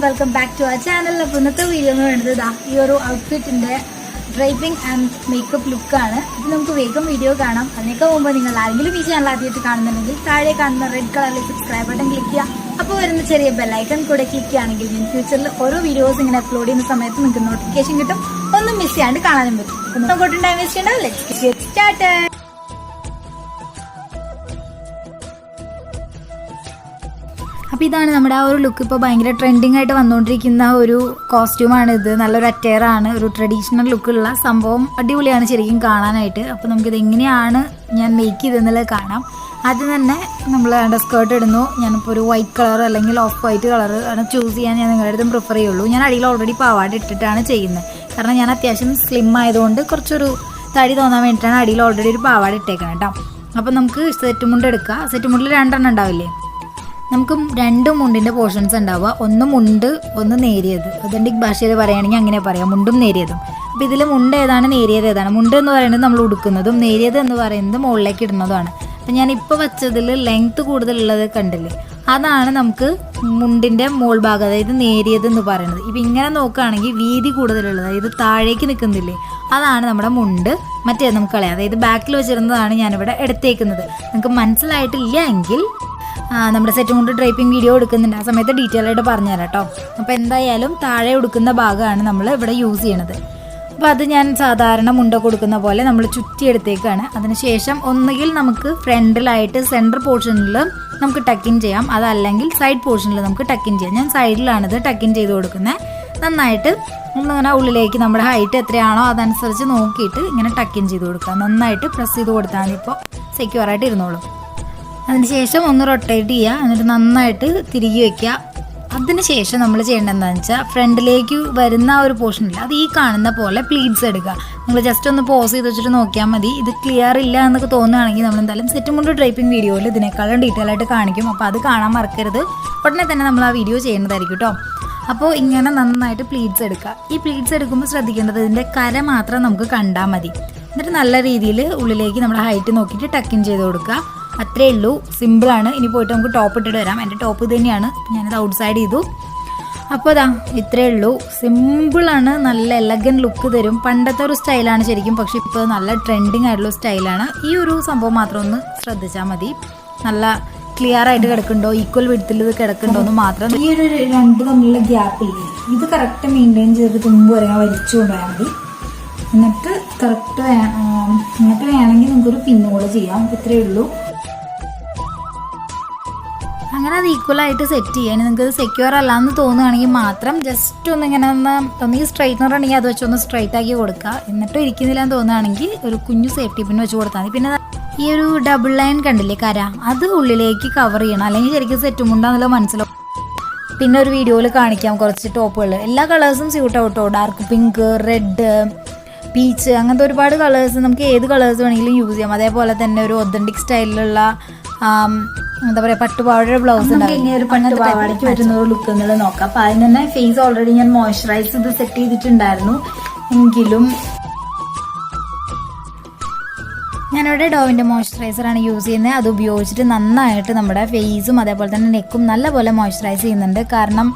welcome back to our channel. അപ്പോൾ ഇന്നത്തെ video എന്ന് പറയുന്നത് ഈ ഒരു ഔട്ട്ഫിറ്റിന്റെ ഡ്രൈപ്പിംഗ് ആൻഡ് മേക്കപ്പ് ലുക്കാണ്. ഇത് നമുക്ക് വേഗം വീഡിയോ കാണാം. അതിനേക്കാൾ മുമ്പ് നിങ്ങൾ ആരെങ്കിലും ഈ ചാനൽ ആദ്യമായിട്ട് കാണുന്നുണ്ടെങ്കിൽ താഴെ കാണുന്ന റെഡ് കളറിൽ സബ്സ്ക്രൈബ് ബട്ടൺ ക്ലിക്ക് ചെയ്യുക. അപ്പോൾ വരുന്ന ചെറിയ ബെല്ലൈക്കൺ കൂടെ ക്ലിക്ക് ചെയ്യുകയാണെങ്കിൽ ഇൻ ഫ്യൂച്ചറിൽ ഓരോ വീഡിയോസ് ഇങ്ങനെ അപ്ലോഡ് ചെയ്യുന്ന സമയത്ത് നിങ്ങൾക്ക് നോട്ടിഫിക്കേഷൻ കിട്ടും. ഒന്നും മിസ് ചെയ്യാണ്ട് കാണാനും പറ്റും. അപ്പോൾ ടൈം വേസ്റ്റ് ചെയ്യണ്ട, ലെറ്റ്സ് ഗെറ്റ് സ്റ്റാർട്ടഡ്. അപ്പോൾ ഇതാണ് നമ്മുടെ ആ ഒരു ലുക്ക്. ഇപ്പോൾ ഭയങ്കര ട്രെൻഡിങ് ആയിട്ട് വന്നുകൊണ്ടിരിക്കുന്ന ഒരു കോസ്റ്റ്യൂമാണിത്. നല്ലൊരു അറ്റയറാണ്, ഒരു ട്രഡീഷണൽ ലുക്കുള്ള സംഭവം. അടിപൊളിയാണ് ശരിക്കും കാണാനായിട്ട്. അപ്പോൾ നമുക്കിത് എങ്ങനെയാണ് ഞാൻ മേക്ക് ചെയ്തെന്നുള്ളത് കാണാം. ആദ്യം തന്നെ നമ്മൾ സ്കേർട്ട് ഇടുന്നു. ഞാനിപ്പോൾ ഒരു വൈറ്റ് കളർ അല്ലെങ്കിൽ ഓഫ് വൈറ്റ് കളർ ആണ് ചൂസ് ചെയ്യാൻ ഞാൻ നിങ്ങളുടെ അടുത്തും പ്രിഫർ ചെയ്യുള്ളൂ. ഞാൻ അടിയിൽ ഓൾറെഡി പാവാട ഇട്ടിട്ടാണ് ചെയ്യുന്നത്. കാരണം ഞാൻ അത്യാവശ്യം സ്ലിം ആയതുകൊണ്ട് കുറച്ചൊരു തടി തോന്നാൻ വേണ്ടിയിട്ടാണ് അടിയിൽ ഓൾറെഡി ഒരു പാവാട ഇട്ടേക്കണം കേട്ടോ. അപ്പോൾ നമുക്ക് സെറ്റ് മുണ്ട് എടുക്കുക. സെറ്റ് മുണ്ടിൽ 2 എണ്ണം ഉണ്ടാവില്ലേ? നമുക്ക് 2 മുണ്ടിൻ്റെ പോർഷൻസ് ഉണ്ടാവുക. ഒന്ന് മുണ്ട്, ഒന്ന് നേരിയത്. ഒതന്റിക് ഭാഷയിൽ പറയുകയാണെങ്കിൽ അങ്ങനെ പറയാം, മുണ്ടും നേരിയതും. അപ്പോൾ ഇതിൽ മുണ്ട് ഏതാണ്, നേരിയത് ഏതാണ്? മുണ്ട് എന്ന് പറയുന്നത് നമ്മൾ ഉടുക്കുന്നതും, നേരിയത് എന്ന് പറയുന്നത് മുകളിലേക്ക് ഇടുന്നതുമാണ്. അപ്പം ഞാൻ ഇപ്പോൾ വെച്ചതിൽ ലെങ്ത്ത് കൂടുതലുള്ളത് കണ്ടില്ലേ, അതാണ് നമുക്ക് മുണ്ടിൻ്റെ മോൾ ഭാഗം, അതായത് നേരിയത് എന്ന് പറയുന്നത്. ഇപ്പം ഇങ്ങനെ നോക്കുകയാണെങ്കിൽ വീതി കൂടുതലുള്ളത്, അതായത് താഴേക്ക് നിൽക്കുന്നില്ലേ, അതാണ് നമ്മുടെ മുണ്ട്. മറ്റേ നമുക്ക് കളയാം, അതായത് ബാക്കിൽ വെച്ചിരുന്നതാണ് ഞാനിവിടെ എടുത്തേക്കുന്നത്. നിങ്ങൾക്ക് മനസ്സിലായിട്ടില്ല എങ്കിൽ നമ്മുടെ സെറ്റ് മുണ്ട് ഡ്രൈപ്പിംഗ് വീഡിയോ എടുക്കുന്നുണ്ട്, ആ സമയത്ത് ഡീറ്റെയിൽ ആയിട്ട് പറഞ്ഞുതരാം കേട്ടോ. അപ്പോൾ എന്തായാലും താഴെ ഉടുക്കുന്ന ഭാഗമാണ് നമ്മൾ ഇവിടെ യൂസ് ചെയ്യണത്. അപ്പോൾ അത് ഞാൻ സാധാരണ മുണ്ട കൊടുക്കുന്ന പോലെ നമ്മൾ ചുറ്റിയെടുത്തേക്കാണ്. അതിനുശേഷം ഒന്നുകിൽ നമുക്ക് ഫ്രണ്ടിലായിട്ട് സെൻറ്റർ പോർഷനിൽ നമുക്ക് ടക്കിൻ ചെയ്യാം, അതല്ലെങ്കിൽ സൈഡ് പോർഷനിൽ നമുക്ക് ടക്കിൻ ചെയ്യാം. ഞാൻ സൈഡിലാണിത് ടക്കിൻ ചെയ്ത് കൊടുക്കുന്നത്. നന്നായിട്ട് ഒന്നിങ്ങനെ ഉള്ളിലേക്ക് നമ്മുടെ ഹൈറ്റ് എത്രയാണോ അതനുസരിച്ച് നോക്കിയിട്ട് ഇങ്ങനെ ടക്കിൻ ചെയ്ത് കൊടുക്കുക. നന്നായിട്ട് പ്രസ് ചെയ്ത് കൊടുത്താൽ മതി, ഇപ്പോൾ സെക്യൂറായിട്ട് ഇരുന്നോളും. അതിനുശേഷം ഒന്ന് റൊട്ടേറ്റ് ചെയ്യുക, എന്നിട്ട് നന്നായിട്ട് തിരികെ വയ്ക്കുക. അതിനുശേഷം നമ്മൾ ചെയ്യേണ്ടത് എന്താണെന്ന് വെച്ചാൽ ഫ്രണ്ടിലേക്ക് വരുന്ന ആ ഒരു പോർഷനില്ല, അത് ഈ കാണുന്ന പോലെ പ്ലീറ്റ്സ് എടുക്കുക. നിങ്ങൾ ജസ്റ്റ് ഒന്ന് പോസ് ചെയ്ത് വെച്ചിട്ട് നോക്കിയാൽ മതി. ഇത് ക്ലിയർ ഇല്ല എന്നൊക്കെ തോന്നുകയാണെങ്കിൽ നമ്മൾ എന്തായാലും സെറ്റ് മുണ്ട് ഡ്രൈപ്പിംഗ് വീഡിയോയിൽ ഇതിനേക്കാളും ഡീറ്റെയിൽ ആയിട്ട് കാണിക്കും. അപ്പോൾ അത് കാണാൻ മറക്കരുത്. ഉടനെ തന്നെ നമ്മൾ ആ വീഡിയോ ചെയ്യുന്നതായിരിക്കും കേട്ടോ. അപ്പോൾ ഇങ്ങനെ നന്നായിട്ട് പ്ലീറ്റ്സ് എടുക്കുക. ഈ പ്ലീറ്റ്സ് എടുക്കുമ്പോൾ ശ്രദ്ധിക്കേണ്ടത് ഇതിൻ്റെ കര മാത്രം നമുക്ക് കണ്ടാൽ മതി. എന്നിട്ട് നല്ല രീതിയിൽ ഉള്ളിലേക്ക് നമ്മുടെ ഹൈറ്റ് നോക്കിയിട്ട് ടക്കിൻ ചെയ്ത് കൊടുക്കുക. അത്രേ ഉള്ളൂ, സിമ്പിളാണ്. ഇനി പോയിട്ട് നമുക്ക് ടോപ്പ് ഇട്ടിട്ട് വരാം. എൻ്റെ ടോപ്പ് ഇത് തന്നെയാണ്, ഞാനത് ഔട്ട് സൈഡ് ചെയ്തു. അപ്പോൾ അതാ ഇത്രേ ഉള്ളൂ, സിമ്പിളാണ്, നല്ല എലഗൻ ലുക്ക് തരും. പണ്ടത്തെ ഒരു സ്റ്റൈലാണ് ശരിക്കും, പക്ഷേ ഇപ്പോൾ നല്ല ട്രെൻഡിങ് ആയിട്ടുള്ള സ്റ്റൈലാണ്. ഈ ഒരു സംഭവം മാത്രം ഒന്ന് ശ്രദ്ധിച്ചാൽ മതി. നല്ല ക്ലിയർ ആയിട്ട് കിടക്കുന്നുണ്ടോ, ഈക്വൽ വിഡ്ത്തിൽ ഇത് കിടക്കുന്നുണ്ടോ എന്ന് മാത്രം. ഈ ഒരു 2 തമ്മിലുള്ള ഗ്യാപ്പില്ലേ, ഇത് കറക്റ്റ് മെയിൻറ്റെയിൻ ചെയ്തിട്ട് മുമ്പ് വരെ വലിച്ചു കൊണ്ടുപോയാൽ മതി. എന്നിട്ട് വേണമെങ്കിൽ നമുക്കൊരു പിന്ന് കൂടെ ചെയ്യാം. ഇത്രയേ ഉള്ളൂ. അങ്ങനെ അത് ഈക്വലായിട്ട് സെറ്റ് ചെയ്യാൻ. നിങ്ങൾക്ക് സെക്യൂർ അല്ലാന്ന് തോന്നുകയാണെങ്കിൽ മാത്രം ജസ്റ്റ് ഒന്നിങ്ങനെ ഈ സ്ട്രൈറ്റ്നർ ആണെങ്കിൽ അത് വെച്ചൊന്ന് സ്ട്രൈറ്റ് ആക്കി കൊടുക്കുക. എന്നിട്ട് ഇരിക്കുന്നില്ല എന്ന് തോന്നുകയാണെങ്കിൽ ഒരു കുഞ്ഞു സേഫ്റ്റി പിൻ വെച്ച് കൊടുത്താൽ മതി. പിന്നെ ഈ ഒരു ഡബിൾ ലൈൻ കണ്ടില്ലേ കര, അത് ഉള്ളിലേക്ക് കവർ ചെയ്യണം, അല്ലെങ്കിൽ ശരിക്കും സെറ്റ് മുണ്ടാന്നുള്ളത് മനസ്സിലാവും. പിന്നെ ഒരു വീഡിയോയിൽ കാണിക്കാം കുറച്ച് ടോപ്പുകൾ. എല്ലാ കളേഴ്സും സ്യൂട്ട് ആവട്ടോ. ഡാർക്ക് പിങ്ക്, റെഡ്, പീച്ച്, അങ്ങനത്തെ ഒരുപാട് കളേഴ്സ്, നമുക്ക് ഏത് കളേഴ്സ് വേണമെങ്കിലും യൂസ് ചെയ്യാം. അതേപോലെ തന്നെ ഒരു ഒതന്റിക് സ്റ്റൈലിലുള്ള എന്താ പറയുക, പട്ടുപാവാടയുടെ ബ്ലൗസ് ഉണ്ടാവും. ഒരു പട്ടുപാവാടയ്ക്ക് വരുന്ന ഒരു ലുക്ക് എന്നുള്ളത് നോക്കാം. അപ്പം അതിന് തന്നെ ഫേസ് ഓൾറെഡി ഞാൻ മോയ്സ്ചറൈസ് ചെയ്ത് സെറ്റ് ചെയ്തിട്ടുണ്ടായിരുന്നു. എങ്കിലും ഞാനിവിടെ ഡോവിൻ്റെ മോയ്സ്ചറൈസറാണ് യൂസ് ചെയ്യുന്നത്. അത് ഉപയോഗിച്ചിട്ട് നന്നായിട്ട് നമ്മുടെ ഫേസും അതേപോലെ തന്നെ നെക്കും നല്ലപോലെ മോയ്സ്ചറൈസ് ചെയ്യുന്നുണ്ട്. കാരണം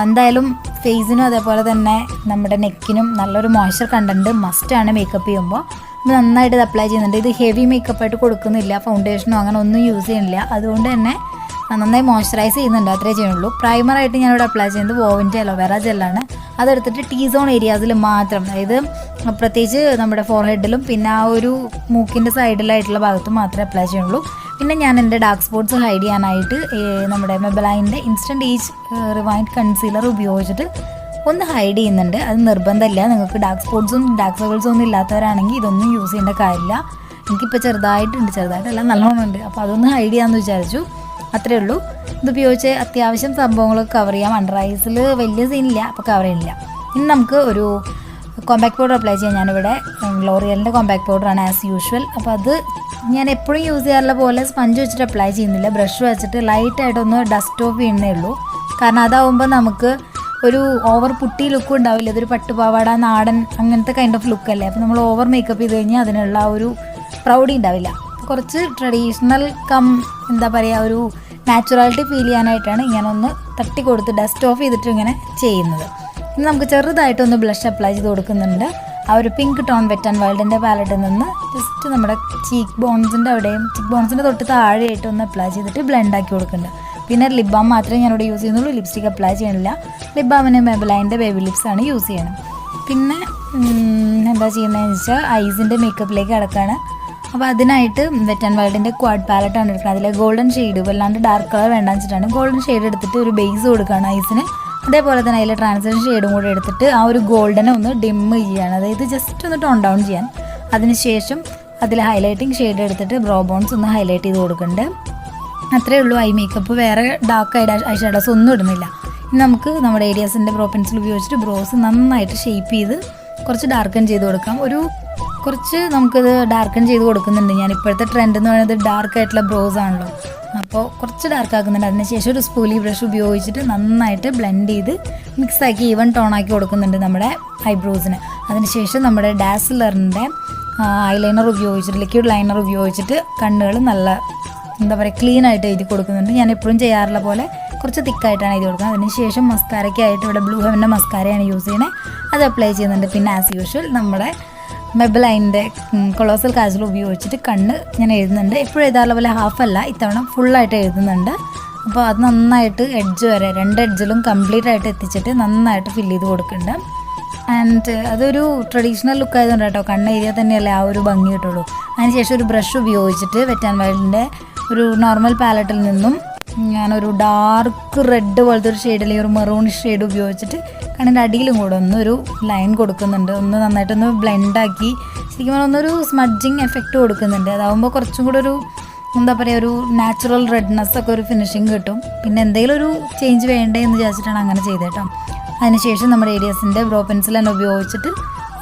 എന്തായാലും ഫേസിനും അതേപോലെ തന്നെ നമ്മുടെ നെക്കിനും നല്ലൊരു മോയ്സ്ചർ കണ്ടന്റ് മസ്റ്റാണ് മേക്കപ്പ് ചെയ്യുമ്പോൾ. ഇത് നന്നായിട്ട് ഇത് അപ്ലൈ ചെയ്യുന്നുണ്ട്. ഇത് ഹെവി മേക്കപ്പായിട്ട് കൊടുക്കുന്നില്ല, ഫൗണ്ടേഷനോ അങ്ങനെ ഒന്നും യൂസ് ചെയ്യുന്നില്ല. അതുകൊണ്ട് തന്നെ നന്നായി മോയ്സ്ചറൈസ് ചെയ്യുന്നുണ്ട്, അത്രേ ചെയ്യുന്നുള്ളൂ. പ്രൈമറായിട്ട് ഞാനിവിടെ അപ്ലൈ ചെയ്യുന്നത് വുവിൻ്റെ അലോവേറ ജെല്ലാണ്. അതെടുത്തിട്ട് T-സോൺ ഏരിയാസിൽ മാത്രം, അതായത് പ്രത്യേകിച്ച് നമ്മുടെ ഫോർഹെഡിലും പിന്നെ ആ ഒരു മൂക്കിൻ്റെ സൈഡിലായിട്ടുള്ള ഭാഗത്ത് മാത്രമേ അപ്ലൈ ചെയ്യുള്ളൂ. പിന്നെ ഞാൻ എൻ്റെ ഡാർക്ക് സ്പോട്ട്സ് ഹൈഡ് ചെയ്യാനായിട്ട് നമ്മുടെ മെബലൈൻ്റെ ഇൻസ്റ്റൻറ്റ് ഏജ് റിവൈൻഡ് കൺസീലർ ഉപയോഗിച്ചിട്ട് ഒന്ന് ഹൈഡ് ചെയ്യുന്നുണ്ട്. അത് നിർബന്ധമില്ല. നിങ്ങൾക്ക് ഡാർക്ക് സ്പോട്ട്സും ഡാർക്ക് സർക്കിൾസും ഒന്നും ഇല്ലാത്തവരാണെങ്കിൽ ഇതൊന്നും യൂസ് ചെയ്യേണ്ട കാര്യമില്ല. എനിക്കിപ്പോൾ ചെറുതായിട്ടല്ല, നല്ലോണം ഉണ്ട്. അപ്പോൾ അതൊന്ന് ഹൈഡ് ചെയ്യാമെന്ന് വിചാരിച്ചു, അത്രേ ഉള്ളൂ. ഇത് ഉപയോഗിച്ച് അത്യാവശ്യം സംഭവങ്ങളൊക്കെ കവർ ചെയ്യാം. അണ്ടർ ഐസിൽ വലിയ സീനില്ല, അപ്പോൾ കവർ ചെയ്യുന്നില്ല. ഇനി നമുക്ക് ഒരു കോമ്പാക്ട് പൗഡർ അപ്ലൈ ചെയ്യാം. ഞാനിവിടെ ലോറിയലിൻ്റെ കോമ്പാക്ട് പൗഡറാണ് ആസ് യൂഷ്വൽ. അപ്പോൾ അത് ഞാൻ എപ്പോഴും യൂസ് ചെയ്യാറുള്ള പോലെ സ്പഞ്ച് വെച്ചിട്ട് അപ്ലൈ ചെയ്യുന്നില്ല, ബ്രഷ് വെച്ചിട്ട് ലൈറ്റായിട്ടൊന്ന് ഡസ്റ്റ് ഓഫ് ചെയ്യുന്നേ ഉള്ളൂ. കാരണം അതാവുമ്പോൾ നമുക്ക് ഒരു ഓവർ പുട്ടി ലുക്കും ഉണ്ടാവില്ല. ഇതൊരു പട്ടുപാവാട നാടൻ അങ്ങനത്തെ കൈൻഡ് ഓഫ് ലുക്കല്ലേ. അപ്പോൾ നമ്മൾ ഓവർ മേക്കപ്പ് ചെയ്ത് കഴിഞ്ഞാൽ അതിനുള്ള ഒരു പ്രൗഡി ഉണ്ടാവില്ല. കുറച്ച് ട്രഡീഷണൽ എന്താ പറയുക, ഒരു നാച്ചുറാലിറ്റി ഫീൽ ചെയ്യാനായിട്ടാണ് ഇങ്ങനെ ഒന്ന് തട്ടി കൊടുത്ത് ഡസ്റ്റ് ഓഫ് ചെയ്തിട്ട് ഇങ്ങനെ ചെയ്യുന്നത്. ഇനി നമുക്ക് ചെറുതായിട്ടൊന്ന് ബ്ലഷ് അപ്ലൈ ചെയ്ത് കൊടുക്കുന്നുണ്ട്. ആ ഒരു പിങ്ക് ടോൺ വെറ്റ് ആൻഡ് വൈൽഡിൻ്റെ പാലറ്റിൽ നിന്ന് ജസ്റ്റ് നമ്മുടെ ചീക്ക് ബോൺസിൻ്റെ അവിടെയും ചീക്ക് ബോൺസിൻ്റെ തൊട്ട് താഴെയായിട്ട് ഒന്ന് അപ്ലൈ ചെയ്തിട്ട് ബ്ലെൻഡ് ആക്കി കൊടുക്കുന്നുണ്ട്. പിന്നെ ലിപ് ബാം മാത്രമേ ഞാനിവിടെ യൂസ് ചെയ്യുന്നുള്ളൂ, ലിപ്സ്റ്റിക് അപ്ലൈ ചെയ്യണില്ല. ലിപ് ബാമിന് മെബലൈൻ്റെ ബേബി ലിപ്സാണ് യൂസ് ചെയ്യണം. പിന്നെ എന്താ ചെയ്യുന്നതെന്ന് വെച്ചാൽ ഐസിൻ്റെ മേക്കപ്പിലേക്ക് കിടക്കുകയാണ്. അപ്പോൾ അതിനായിട്ട് വെറ്റ് ആൻഡ് വൈൽഡിൻ്റെ ക്വാഡ് പാലറ്റാണ് എടുക്കുന്നത്. അതിലെ ഗോൾഡൻ ഷെയ്ഡ്, വല്ലാണ്ട് ഡാർക്ക് കളർ വേണ്ടാന്ന് വെച്ചിട്ടാണ് ഗോൾഡൻ ഷെയ്ഡ് എടുത്തിട്ട് ഒരു ബേസ് കൊടുക്കുകയാണ് ഐസിന്. അതേപോലെ തന്നെ അതിൽ ട്രാൻസ്ലഷൻ ഷെയ്ഡും കൂടെ എടുത്തിട്ട് ആ ഒരു ഗോൾഡനെ ഒന്ന് ഡിം ചെയ്യുകയാണ്, അതായത് ജസ്റ്റ് ഒന്ന് ടോൺ ഡൗൺ ചെയ്യാൻ. അതിനുശേഷം അതിൽ ഹൈലൈറ്റിംഗ് ഷെയ്ഡ് എടുത്തിട്ട് ബ്രോ ബോൺസ് ഒന്ന് ഹൈലൈറ്റ് ചെയ്ത് കൊടുക്കുന്നുണ്ട്. അത്രയേ ഉള്ളൂ ഐ മേക്കപ്പ്. വേറെ ഡാർക്ക് ഐ ഷാഡോസ് ഒന്നും ഇടുന്നില്ല. ഇനി നമുക്ക് നമ്മുടെ ഏരിയാസിൻ്റെ ബ്രോ പെൻസിൽ ഉപയോഗിച്ചിട്ട് ബ്രോസ് നന്നായിട്ട് ഷേപ്പ് ചെയ്ത് കുറച്ച് ഡാർക്കൺ ചെയ്ത് കൊടുക്കാം. കുറച്ച് നമുക്കിത് ഡാർക്കൺ ചെയ്ത് കൊടുക്കുന്നുണ്ട്. ഞാൻ ഇപ്പോഴത്തെ ട്രെൻഡ് എന്ന് പറയുന്നത് ഡാർക്ക് ആയിട്ടുള്ള ബ്രോസ് ആണല്ലോ, അപ്പോൾ കുറച്ച് ഡാർക്ക് ആക്കുന്നുണ്ട്. അതിനുശേഷം ഒരു സ്പൂലി ബ്രഷ് ഉപയോഗിച്ചിട്ട് നന്നായിട്ട് ബ്ലെൻഡ് ചെയ്ത് മിക്സാക്കി ഈവൻ ടോണാക്കി കൊടുക്കുന്നുണ്ട് നമ്മുടെ ഐബ്രോസിന്. അതിനുശേഷം നമ്മുടെ ഡാസിലറിൻ്റെ ഐലൈനർ ഉപയോഗിച്ചിട്ട്, ലിക്വിഡ് ലൈനർ ഉപയോഗിച്ചിട്ട് കണ്ണുകൾ നല്ല എന്താ പറയുക ക്ലീൻ ആയിട്ട് എഴുതി കൊടുക്കുന്നുണ്ട്. ഞാൻ എപ്പോഴും ചെയ്യാറുള്ള പോലെ കുറച്ച് തിക്കായിട്ടാണ് എഴുതി കൊടുക്കുന്നത്. അതിനുശേഷം മസ്കാരയ്ക്കായിട്ട് ഇവിടെ ബ്ലൂ ഹെവൻ്റെ മസ്കാരയാണ് യൂസ് ചെയ്യുന്നത്, അത് അപ്ലൈ ചെയ്യുന്നുണ്ട്. പിന്നെ ആസ് യൂഷ്വൽ നമ്മുടെ മെബലൈൻ്റെ കൊളോസൽ കാജൽ ഉപയോഗിച്ചിട്ട് കണ്ണ് ഞാൻ എഴുതുന്നുണ്ട്. എപ്പോഴും എഴുതാറുള്ള പോലെ ഹാഫല്ല, ഇത്തവണ ഫുള്ളായിട്ട് എഴുതുന്നുണ്ട്. അപ്പോൾ അത് നന്നായിട്ട് എഡ്ജ് വരെ 2 എഡ്ജിലും കംപ്ലീറ്റ് ആയിട്ട് എത്തിച്ചിട്ട് നന്നായിട്ട് ഫില്ല് ചെയ്ത് കൊടുക്കുന്നുണ്ട്. ആൻഡ് അതൊരു ട്രഡീഷണൽ ലുക്ക് ആയതുകൊണ്ട് കേട്ടോ, കണ്ണ് എഴുതിയാൽ തന്നെയല്ലേ ആ ഒരു ഭംഗി കിട്ടുള്ളൂ. അതിനുശേഷം ഒരു ബ്രഷ് ഉപയോഗിച്ചിട്ട് വെറ്റ് ആൻഡ് വൈൽഡിൻ്റെ ഒരു നോർമൽ പാലറ്റിൽ നിന്നും ഞാനൊരു ഡാർക്ക് റെഡ് പോലത്തെ ഒരു ഷെയ്ഡ് അല്ലെങ്കിൽ ഒരു മെറൂൺ ഷെയ്ഡ് ഉപയോഗിച്ചിട്ട് കണ്ണിൻ്റെ അടിയിലും കൂടെ ഒന്നൊരു ലൈൻ കൊടുക്കുന്നുണ്ട്. ഒന്ന് നന്നായിട്ടൊന്ന് ബ്ലെൻഡാക്കി ശരിക്കും പറഞ്ഞാൽ ഒന്നൊരു സ്മഡ്ജിങ് എഫക്റ്റ് കൊടുക്കുന്നുണ്ട്. അതാവുമ്പോൾ കുറച്ചും കൂടെ ഒരു എന്താ പറയുക ഒരു നാച്ചുറൽ റെഡ്നെസ് ഒക്കെ ഒരു ഫിനിഷിങ് കിട്ടും. പിന്നെ എന്തെങ്കിലും ഒരു ചേഞ്ച് വേണ്ടേ എന്ന് വിചാരിച്ചിട്ടാണ് അങ്ങനെ ചെയ്തേട്ടോ. അതിനുശേഷം നമ്മുടെ ഏരിയാസിൻ്റെ ബ്രോ പെൻസിൽ തന്നെ ഉപയോഗിച്ചിട്ട്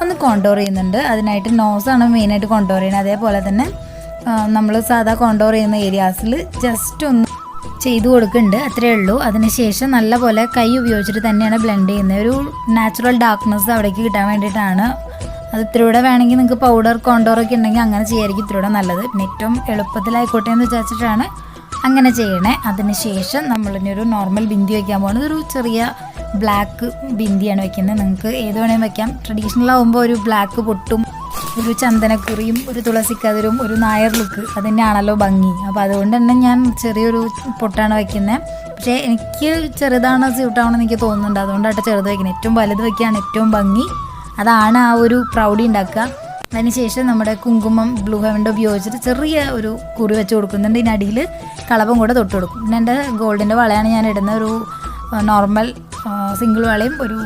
ഒന്ന് കോണ്ടോർ ചെയ്യുന്നുണ്ട്. അതിനായിട്ട് നോസാണ് മെയിനായിട്ട് കോണ്ടോർ ചെയ്യുന്നത്. അതേപോലെ തന്നെ നമ്മൾ സാധാ കോണ്ടോർ ചെയ്യുന്ന ഏരിയാസിൽ ജസ്റ്റ് ഒന്ന് ചെയ്തു കൊടുക്കുന്നുണ്ട്, അത്രയേ ഉള്ളൂ. അതിനുശേഷം നല്ലപോലെ കൈ ഉപയോഗിച്ചിട്ട് തന്നെയാണ് ബ്ലെൻഡ് ചെയ്യുന്നത്. ഒരു നാച്ചുറൽ ഡാർക്ക്നെസ് അവിടേക്ക് കിട്ടാൻ വേണ്ടിയിട്ടാണ്. അത് ഇത്തിരൂടെ വേണമെങ്കിൽ നിങ്ങൾക്ക് പൗഡർ കോണ്ടോറൊക്കെ ഉണ്ടെങ്കിൽ അങ്ങനെ ചെയ്യായിരിക്കും ഇത്തിരൂടെ നല്ലത്. പിന്നെ ഏറ്റവും എളുപ്പത്തിലായിക്കോട്ടെ എന്ന് വിചാരിച്ചിട്ടാണ് അങ്ങനെ ചെയ്യണേ. അതിനുശേഷം നമ്മളിനി ഒരു നോർമൽ ബിന്ദി വയ്ക്കാൻ പോകുന്നത് ഒരു ചെറിയ ബ്ലാക്ക് ബിന്ദിയാണ് വയ്ക്കുന്നത്. നിങ്ങൾക്ക് ഏത് വേണമെങ്കിലും വയ്ക്കാം. ട്രഡീഷണൽ ആകുമ്പോൾ ഒരു ബ്ലാക്ക് പൊട്ടും ഒരു ചന്ദനക്കുറിയും ഒരു തുളസിക്കതിരും ഒരു നായർ ലുക്ക് അത് തന്നെയാണല്ലോ ഭംഗി. അപ്പോൾ അതുകൊണ്ട് തന്നെ ഞാൻ ചെറിയൊരു പൊട്ടാണ് വയ്ക്കുന്നത്. പക്ഷേ എനിക്ക് ചെറുതാണ് സ്യൂട്ടാവണമെന്ന് എനിക്ക് തോന്നുന്നുണ്ട്, അതുകൊണ്ടായിട്ട് ചെറുത് വയ്ക്കുന്നത്. ഏറ്റവും വലുത് വയ്ക്കുകയാണ് ഏറ്റവും ഭംഗി, അതാണ് ആ ഒരു പ്രൗഡി ഉണ്ടാക്കുക. അതിനുശേഷം നമ്മുടെ കുങ്കുമം ബ്ലൂ ഹെവൻ്റെ ഉപയോഗിച്ചിട്ട് ചെറിയ ഒരു കുറി വെച്ച് കൊടുക്കുന്നുണ്ട്. ഇതിനടിയിൽ കളഭം കൂടെ തൊട്ട് കൊടുക്കും. പിന്നെ എൻ്റെ ഗോൾഡിൻ്റെ വളയാണ് ഞാൻ ഇടുന്ന ഒരു നോർമൽ സിംഗിൾ വളയും ഒരു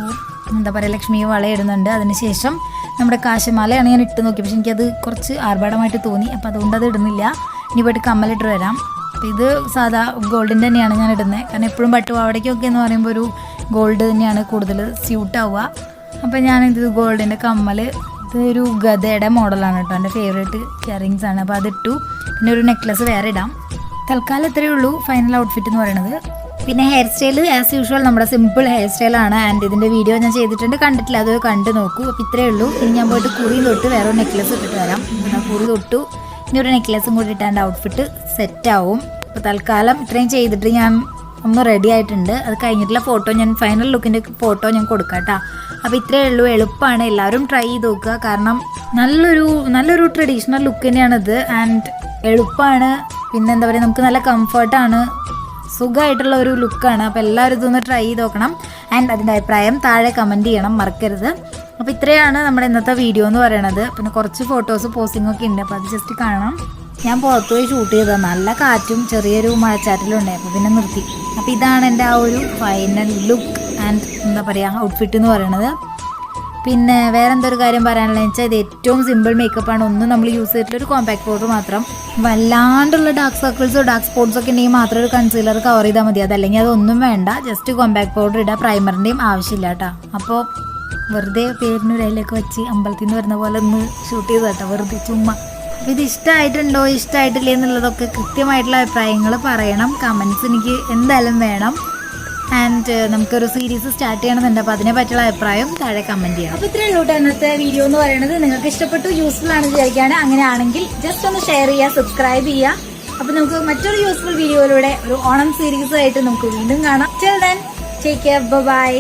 എന്താ പറയുക ലക്ഷ്മി വള ഇടുന്നുണ്ട്. അതിനുശേഷം നമ്മുടെ കാശമാലയാണ് ഞാൻ ഇട്ട് നോക്കി, പക്ഷെ എനിക്കത് കുറച്ച് ആർഭാടമായിട്ട് തോന്നി, അപ്പോൾ അതുകൊണ്ട് അത് ഇടുന്നില്ല. ഇനി പോയിട്ട് കമ്മലിട്ട് വരാം. അപ്പോൾ ഇത് സാധാ ഗോൾഡിൻ്റെ തന്നെയാണ് ഞാൻ ഇടുന്നത്, കാരണം എപ്പോഴും പട്ടുപാവാടയ്ക്കൊക്കെ എന്ന് പറയുമ്പോൾ ഒരു ഗോൾഡ് തന്നെയാണ് കൂടുതൽ സ്യൂട്ടാവുക. അപ്പോൾ ഞാനിത് ഗോൾഡിൻ്റെ കമ്മൽ, ഇതൊരു ഗതയുടെ മോഡലാണ് കേട്ടോ, എൻ്റെ ഫേവറേറ്റ് ഇയറിങ്സ് ആണ്. അപ്പോൾ അതിട്ടു. പിന്നെ ഒരു നെക്ലസ് വേറെ ഇടാം. തൽക്കാലം ഇത്രയേ ഉള്ളൂ ഫൈനൽ ഔട്ട്ഫിറ്റ് എന്ന് പറയുന്നത്. പിന്നെ ഹെയർ സ്റ്റൈൽ ആസ് യൂഷ്വൽ നമ്മുടെ സിമ്പിൾ ഹെയർ സ്റ്റൈലാണ്. ആൻഡ് ഇതിൻ്റെ വീഡിയോ ഞാൻ ചെയ്തിട്ടുണ്ട്, കണ്ടിട്ടില്ല, അത് കണ്ടു നോക്കൂ. അപ്പോൾ ഇത്രയേ ഉള്ളൂ. ഇനി ഞാൻ പോയിട്ട് കുറി തൊട്ട് വേറെ ഒരു നെക്ലസ് ഇട്ടിട്ട് വരാം. ഞാൻ കുറി തൊട്ടു, ഇനി ഒരു നെക്ലസും കൂടി ഇട്ടാൽ എൻ്റെ ഔട്ട്ഫിറ്റ് സെറ്റാവും. അപ്പോൾ തൽക്കാലം ഇത്രയും ചെയ്തിട്ട് ഞാൻ ഒന്ന് റെഡി ആയിട്ടുണ്ട്. അത് കഴിഞ്ഞിട്ടുള്ള ഫോട്ടോ ഞാൻ ഫൈനൽ ലുക്കിൻ്റെ ഫോട്ടോ ഞാൻ കൊടുക്കാം കേട്ടോ. അപ്പോൾ ഇത്രയേ ഉള്ളൂ, എളുപ്പമാണ്, എല്ലാവരും ട്രൈ ചെയ്ത് നോക്കുക. കാരണം നല്ലൊരു ട്രഡീഷണൽ ലുക്ക് തന്നെയാണിത്. ആൻഡ് എളുപ്പമാണ്, പിന്നെ എന്താ പറയുക നമുക്ക് നല്ല കംഫർട്ടാണ്, സുഖമായിട്ടുള്ള ഒരു ലുക്കാണ്. അപ്പോൾ എല്ലാവരും ഇതൊന്ന് ട്രൈ ചെയ്ത് നോക്കണം. ആൻഡ് അതിൻ്റെ അഭിപ്രായം താഴെ കമൻറ്റ് ചെയ്യണം മറക്കരുത്. അപ്പോൾ ഇത്രയാണ് നമ്മുടെ ഇന്നത്തെ വീഡിയോ എന്ന് പറയുന്നത്. പിന്നെ കുറച്ച് ഫോട്ടോസ് പോസ്റ്റിംഗ് ഒക്കെ ഉണ്ട്, അപ്പോൾ അത് ജസ്റ്റ് കാണാം. ഞാൻ പുറത്തു പോയി ഷൂട്ട് ചെയ്തതാണ്, നല്ല കാറ്റും ചെറിയൊരു മഴച്ചാറ്റിലും ഉണ്ടായി, അപ്പോൾ പിന്നെ നിർത്തി. അപ്പോൾ ഇതാണ് എൻ്റെ ആ ഒരു ഫൈനൽ ലുക്ക് ആൻഡ് എന്താ പറയുക ഔട്ട്ഫിറ്റ് എന്ന് പറയുന്നത്. പിന്നെ വേറെ എന്തൊരു കാര്യം പറയാനുള്ളതെന്ന് വെച്ചാൽ ഇത് ഏറ്റവും സിമ്പിൾ മേക്കപ്പാണ്. ഒന്നും നമ്മൾ യൂസ് ചെയ്തിട്ടുള്ള ഒരു കോമ്പാക്ട് പൗഡർ മാത്രം, വല്ലാണ്ടുള്ള ഡാർക്ക് സർക്കിൾസോ ഡാർക്ക് സ്പോട്ട്സോ ഒക്കെ ഉണ്ടെങ്കിൽ മാത്രം ഒരു കൺസീലർ കവർ ചെയ്താൽ മതി. അതല്ലെങ്കിൽ അതൊന്നും വേണ്ട, ജസ്റ്റ് കോമ്പാക്ട് പൗഡർ ഇടുക, പ്രൈമറിൻ്റെയും ആവശ്യമില്ല കേട്ടോ. അപ്പോൾ വെറുതെ പേരിനൊരു അതിലേക്ക് വെച്ച് അമ്പലത്തിൽ നിന്ന് വരുന്ന പോലെ ഒന്ന് ഷൂട്ട് ചെയ്ത് കേട്ടോ, വെറുതെ ചുമ്മാ. ഇത് ഇഷ്ടമായിട്ടുണ്ടോ ഇഷ്ടമായിട്ടില്ലേ എന്നുള്ളതൊക്കെ കൃത്യമായിട്ടുള്ള അഭിപ്രായങ്ങൾ പറയണം, കമൻസ് എനിക്ക് എന്തായാലും വേണം. ആൻഡ് നമുക്കൊരു സീരീസ് സ്റ്റാർട്ട് ചെയ്യണമെന്നുണ്ട്, അപ്പോൾ അതിനെ പറ്റിയുള്ള അഭിപ്രായം താഴെ കമൻറ്റ് ചെയ്യണം. അപ്പോൾ ഇത്രയേ ഉള്ളൂ ഇന്നത്തെ വീഡിയോ എന്ന് പറയുന്നത്. നിങ്ങൾക്ക് ഇഷ്ടപ്പെട്ടു, യൂസ്ഫുൾ ആണെന്ന് വിചാരിക്കുകയാണ്. അങ്ങനെയാണെങ്കിൽ ജസ്റ്റ് ഒന്ന് ഷെയർ ചെയ്യുക, സബ്സ്ക്രൈബ് ചെയ്യുക. അപ്പൊ നമുക്ക് മറ്റൊരു യൂസ്ഫുൾ വീഡിയോയിലൂടെ ഒരു ഓണം സീരീസ് ആയിട്ട് നമുക്ക് വീണ്ടും കാണാം. Till then take care, by.